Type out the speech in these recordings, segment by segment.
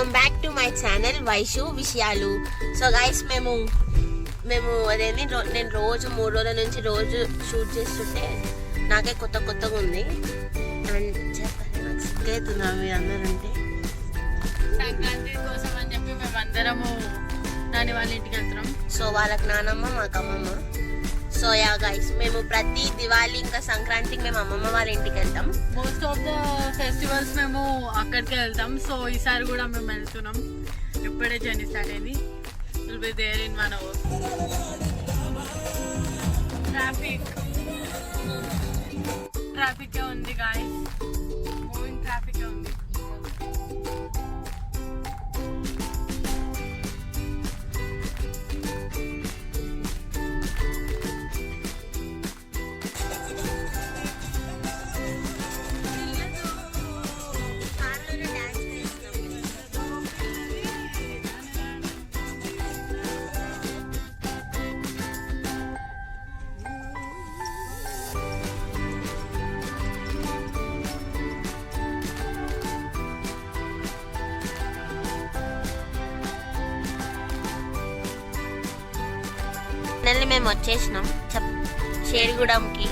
Welcome back to my channel Vaishu విషయాలు. So guys మేము అదేంటి నేను రోజు 3 రోజుల నుంచి రోజు షూట్ చేస్తుంటే నాకే కొత్తగా ఉంది. అండ్ చెప్పండి సిగ్గవుతున్నా మీరు అందరూ ఉంటే. సంక్రాంతి కోసం అని చెప్పి మేము అందరము నాని వాళ్ళ ఇంటికి వెళ్తున్నాం. సో వాళ్ళకి నానమ్మ మాకు అమ్మమ్మ. సో యా గైస్ మేము ప్రతి దివాళీ ఇంకా సంక్రాంతికి మేము అమ్మమ్మ వాళ్ళ ఇంటికి వెళ్తాం. మోస్ట్ ఆఫ్ ద ఫెస్టివల్స్ మేము అక్కడికే వెళ్తాం. సో ఈసారి కూడా మేము వెళ్తున్నాం. ఇప్పుడే జర్నీ స్టార్ట్ అయింది. Will be there in 1 hour. Traffic ఉంది గాయస్, మూవింగ్ ట్రాఫిక్ ఉంది. ఫైనల్లీ మేము వచ్చేసినాం షేర్గూడెంకి.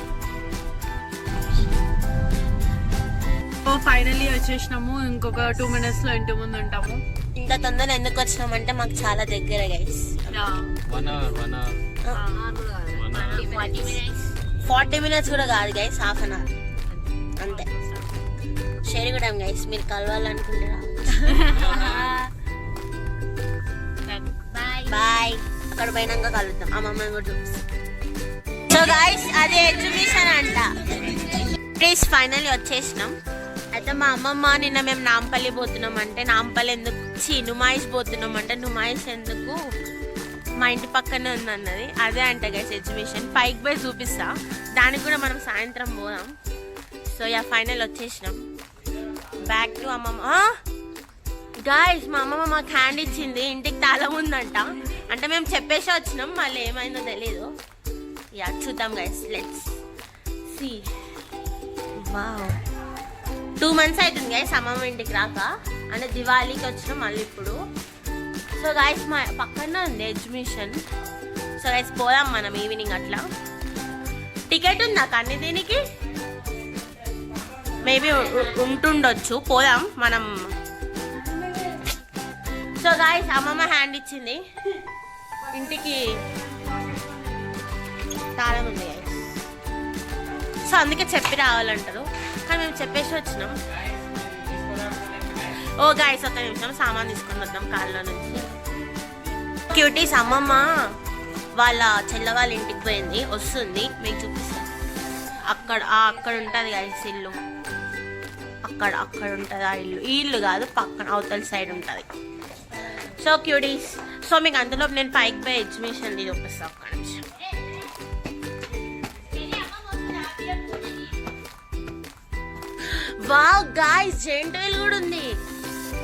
ఫైనల్లీ వచ్చేసినాము. ఇంకొక 2 minutes లో ఇంటి ముందు ఉంటాము. ఇంత తొందరగా ఎందుకు వచ్చినామంటే మాకు చాలా దగ్గర గైస్. 40 minutes కూడా కాదు గైస్, హాఫ్ అన్ అవర్ అంతే. షేర్గూడెం గైస్, మీరు కలవాలనుకుంటారా? బాయ్. అక్కడ పోయినాక కలుద్దాం. అమ్మమ్మని కూడా చూపిస్తాం. సో గైస్ అది ఎగ్జిబిషన్ అంట. ప్లీజ్ ఫైనల్లీ వచ్చేసినాం. అయితే మా అమ్మమ్మ నిన్న మేము నాంపల్లి పోతున్నాం అంటే నాంపల్లి ఎందుకు నుమాయిష్ పోతున్నాం అంటే నుమాయిష్ ఎందుకు మా ఇంటి పక్కనే ఉంది అన్నది. అదే అంట గైస్ ఎగ్జిబిషన్. పైకి పోయి చూపిస్తా. దానికి కూడా మనం సాయంత్రం పోదాం. సో యా ఫైనల్ వచ్చేసినాం. బ్యాక్ టు అమ్మమ్మ. గాయస్ మా అమ్మమ్మ మాకు హ్యాండ్ ఇచ్చింది. ఇంటికి తాళం ఉందంట. అంటే మేము చెప్పేసి వచ్చినాం, మళ్ళీ ఏమైందో తెలీదు. యా చూద్దాం guys, let's see. Wow 2 months అవుతుంది గైస్ అమ్మమ్మ ఇంటికి రాక. అంటే దివాళీకి వచ్చినాం మళ్ళీ ఇప్పుడు. సో గైస్ మా పక్కన ఉంది ఎగ్జిబిషన్. సో గైస్ పోదాం మనం ఈవినింగ్ అట్లా. టికెట్ ఉందా కానీ దీనికి? మేబీ ఉంటుండొచ్చు, పోదాం మనం. సో గాయస్ అమ్మమ్మ హ్యాండ్ ఇచ్చింది. ఇంటికి తాళం ఉంది గాయస్. సో అందుకే చెప్పి రావాలంటారు, కానీ మేము చెప్పేసి వచ్చినాం. ఓ గాయస్ ఒక్క నిమిషం సామాన్ తీసుకొని వద్దాం కాళ్ళ నుంచి. క్యూటీస్ అమ్మమ్మ వాళ్ళ చెల్ల వాళ్ళ ఇంటికి పోయింది, వస్తుంది మీకు చూపిస్తాం. అక్కడ ఉంటుంది గాయస్ ఇల్లు. అక్కడ ఉంటుంది ఆ ఇల్లు. ఈ ఇల్లు కాదు, పక్కన అవతల సైడ్ ఉంటుంది. సో క్యూటీస్, సో మీకు అంతలో నేను పైకి పోయి ఎగ్జిబిషన్ చూపిస్తాను. ఒక్క నిమిషం. వావ్ గాయ్స్ జెయింట్ వీల్ కూడా ఉంది.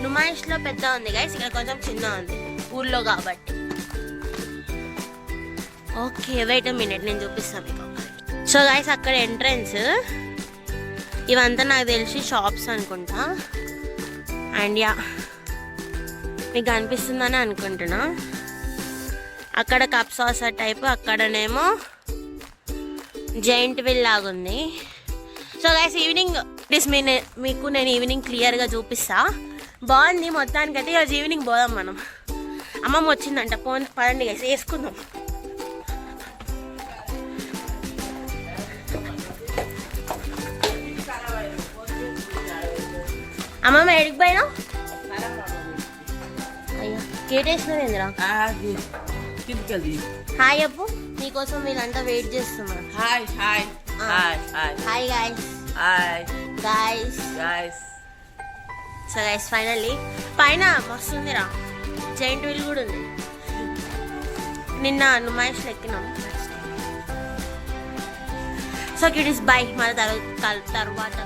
నుమాయిష్ లో పెద్ద ఉంది గైస్, ఇక్కడ కొంచెం చిన్న ఉంది ఊర్లో కాబట్టి. ఓకే వెయిట్ మినిట్, నేను చూపిస్తాను మీకు. సో గైస్ అక్కడ ఎంట్రన్స్. ఇవంతా నాకు తెలిసి షాప్స్ అనుకుంటా. అండ్ యా మీకు అనిపిస్తుందని అనుకుంటున్నా. అక్కడ కప్ సాసర్ టైప్, అక్కడనేమో జైంట్ వీల్ లాగుంది. సో గైస్ ఈవినింగ్ మీకు నేను ఈవినింగ్ క్లియర్గా చూపిస్తా. బాగుంది మొత్తానికైతే. ఈరోజు ఈవినింగ్ పోదాం మనం. అమ్మమ్మ వచ్చిందంట, పదండి గైస్ వేసుకుందాం. అమ్మమ్మ ఎడికి పోయినా? అయ్యా కేటేసినదేంద్రా. హాయ్ అప్పు, నీకోసం వీళ్ళంతా వెయిట్ చేస్తున్నారు. Hi hi hi hi guys. Hi guys. Guys. So guys finally పైన మస్తుందిరా, జైంట్ వీల్ కూడా ఉంది. నిన్న నుమాయిష్లో ఎక్కినాం. సో క్యూటీస్ బై, మన తర్వాత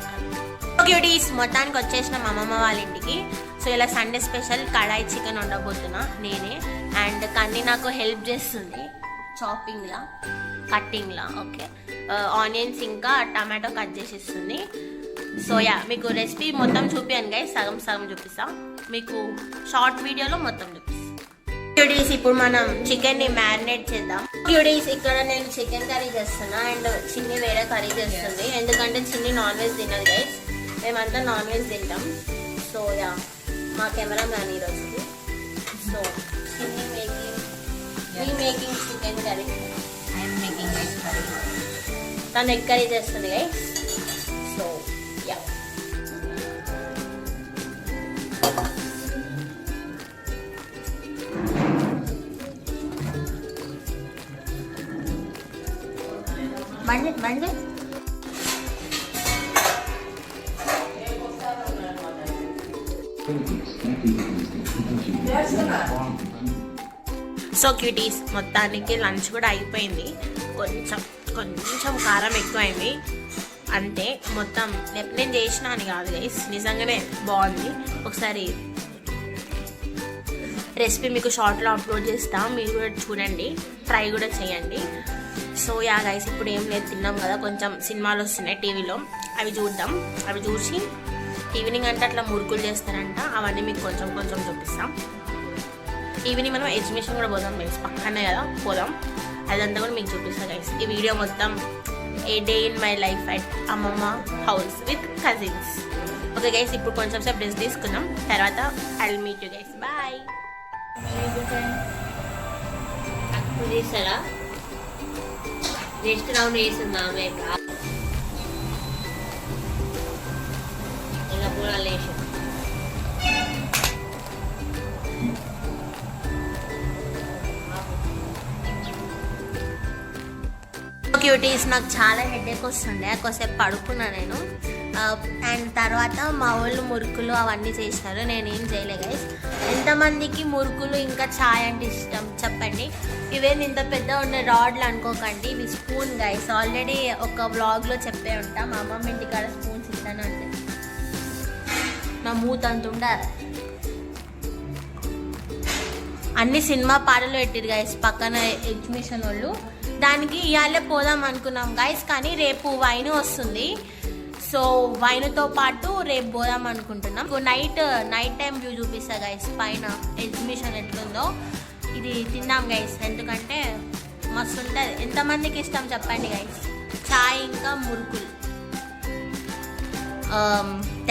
క్యూటీస్ మొత్తానికి వచ్చేసినాం అమ్మమ్మ వాళ్ళ ఇంటికి. సో ఇలా సండే స్పెషల్ కడాయి చికెన్ వండబోతున్నా నేనే. అండ్ కన్నీ నాకు హెల్ప్ చేస్తుంది చాపింగ్లా, కట్టింగ్లా. ఓకే ఆనియన్స్ ఇంకా టమాటో కట్ చేసి ఇస్తుంది. సో యా మీకు రెసిపీ మొత్తం చూపించాను గైస్, సగం సగం చూపిస్తా, మీకు షార్ట్ వీడియోలో మొత్తం చూపిస్తాను. క్యూటీస్ ఇప్పుడు మనం చికెన్ ని మ్యారినేట్ చేద్దాం. క్యూటీస్ ఇక్కడ నేను చికెన్ కర్రీ చేస్తున్నా అండ్ చిన్ని వేరే కర్రీ చేస్తుంది, ఎందుకంటే చిన్ని నాన్ వెజ్ తినదు గైస్, మేమంతా నాన్ వెజ్ తింటాం. సో యా మా కెమెరా మ్యాన్ ఈరోజు. సో చిన్ని making chicken curry, I'm making egg curry. తను ఎగ్ కర్రీ చేస్తుంది గైస్. సో యా బండి సో క్యూటీస్ మొత్తానికి లంచ్ కూడా అయిపోయింది. కొంచెం కారం ఎక్కువైంది అంతే. మొత్తం నేను చేసిన అని కాదు గైస్, నిజంగానే బాగుంది. ఒకసారి రెసిపీ మీకు షార్ట్లో అప్లోడ్ చేస్తా, మీరు కూడా చూడండి, ట్రై కూడా చేయండి. సో యా గైస్ ఇప్పుడు ఏం లేదు, తిన్నాం కదా, కొంచెం సినిమాలు వస్తున్నాయి టీవీలో, అవి చూద్దాం. అవి చూసి ఈవినింగ్ అంటే అట్లా మురుకులు చేస్తారంట, అవన్నీ మీకు కొంచెం కొంచెం చూపిస్తాం. ఈవినింగ్ మనం ఎగ్జిబిషన్ కూడా పోదాం గైస్, పక్కనే కదా పోదాం, అదంతా కూడా మీకు చూపిస్తాం గైస్. ఈ వీడియో మొత్తం a day in my life at అమ్మమ్మ house with cousins. Okay guys ఇప్పుడు కొంచెం సేపు డ్రెస్ తీసుకుందాం, తర్వాత I will meet you guys, bye. తీసారా నెక్స్ట్ రౌండ్ వేసిందా మేము ఇలా కూడా లేచి క్యూటీస్ నాకు చాలా హెడేక్ వస్తుండే, కొద్దిసేపు పడుకున్నా నేను. అండ్ తర్వాత మా వాళ్ళు మురుకులు అవన్నీ చేసినారు, నేనేం చేయలే గైస్. ఎంతమందికి మురుకులు ఇంకా ఛాయ్ అంటే ఇష్టం చెప్పండి. ఇవేమి ఇంత పెద్ద ఉన్న రాడ్లు అనుకోకండి, ఇవి స్పూన్ గైస్. ఆల్రెడీ ఒక వ్లాగ్లో చెప్పే ఉంటా, మా అమ్మమ్మ ఇంటికాడ స్పూన్స్ ఇస్తాను అంటే నా మూత అంత ఉండాలి. అన్ని సినిమా పాటలు పెట్టిరు గైస్ పక్కన ఎగ్జిబిషన్ వాళ్ళు. దానికి ఇవాళే పోదాం అనుకున్నాం గైస్, కానీ రేపు వైన్ వస్తుంది. సో వైన్తో పాటు రేపు పోదాం అనుకుంటున్నాం. నైట్ టైం వ్యూ చూపిస్తా గైస్, పైన ఎగ్జిబిషన్ ఎట్లుందో. ఇది తిన్నాం గైస్, ఎందుకంటే మస్తు ఉంటుంది. ఎంతమందికి ఇష్టం చెప్పండి గైస్, చాయ్ ఇంకా మురుకులు.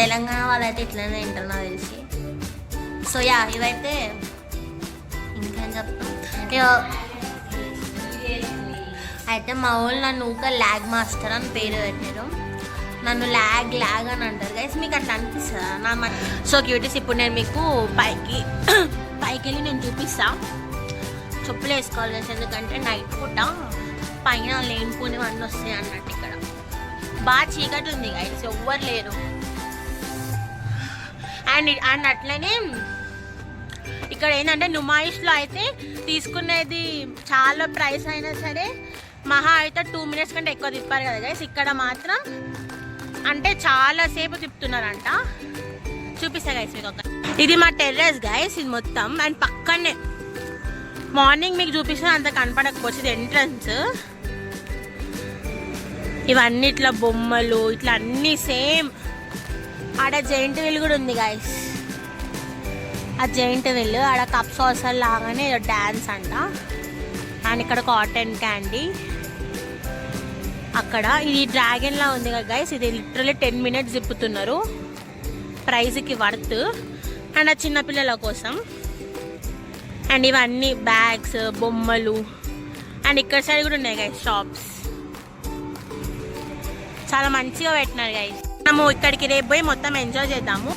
తెలంగాణ వాళ్ళైతే ఇట్లనే తింటారు నాకు తెలిసి. సో యా ఇవైతే ఇంకేం చెప్తాం. అయితే మా వాళ్ళు నన్ను ఊక ల్యాగ్ మాస్టర్ అని పేరు పెట్టారు, నన్ను ల్యాగ్ అని అంటారు గైస్. మీకు అట్లా అనిపిస్తుందా నా? సో క్యూటీస్ ఇప్పుడు నేను మీకు పైకి వెళ్ళి నేను చూపిస్తా. చెప్పులు వేసుకోవాలి గైస్, ఎందుకంటే నైట్ పూట పైన లేనిపోనివన్నీ వస్తాయి అన్నట్టు. ఇక్కడ బాగా చీకటి ఉంది గైస్, ఎవ్వరు లేరు. అండ్ అట్లనే ఇక్కడ ఏంటంటే నుమాయిష్లో అయితే తీసుకునేది చాలా ప్రైస్ అయినా సరే మహా అయితే 2 minutes కంటే ఎక్కువ తిప్పారు కదా గైస్. ఇక్కడ మాత్రం అంటే చాలా సేపు తిప్పుతున్నారంట. చూపిస్తా గైస్ మీకు ఒక. ఇది మా టెర్రస్ గైస్, ఇది మొత్తం. అండ్ పక్కనే మార్నింగ్ మీకు చూపిస్తే అంత కనపడకపోవచ్చు, ఇది ఎంట్రన్స్. ఇవన్నీ ఇట్లా బొమ్మలు ఇట్లా అన్నీ సేమ్. ఆడ జైంట్ వీల్ కూడా ఉంది గైస్, ఆ జైంట్ వీల్ ఆడ కప్ సాసర్ లాగానే డ్యాన్స్ అంట. అండ్ ఇక్కడ కాటన్ క్యాండీ, అక్కడ ఇది డ్రాగన్ లా ఉంది కదా గైస్. ఇది లిటరల్లీ 10 minutes తిప్పుతున్నారు, ప్రైజ్కి వర్త్. అండ్ ఆ చిన్నపిల్లల కోసం. అండ్ ఇవన్నీ బ్యాగ్స్ బొమ్మలు. అండ్ ఇక్కడ సైడ్ కూడా ఉన్నాయి గైస్ షాప్స్, చాలా మంచిగా పెట్టినారు గైస్. మనము ఇక్కడికి రేపు పోయి మొత్తం ఎంజాయ్ చేద్దాము.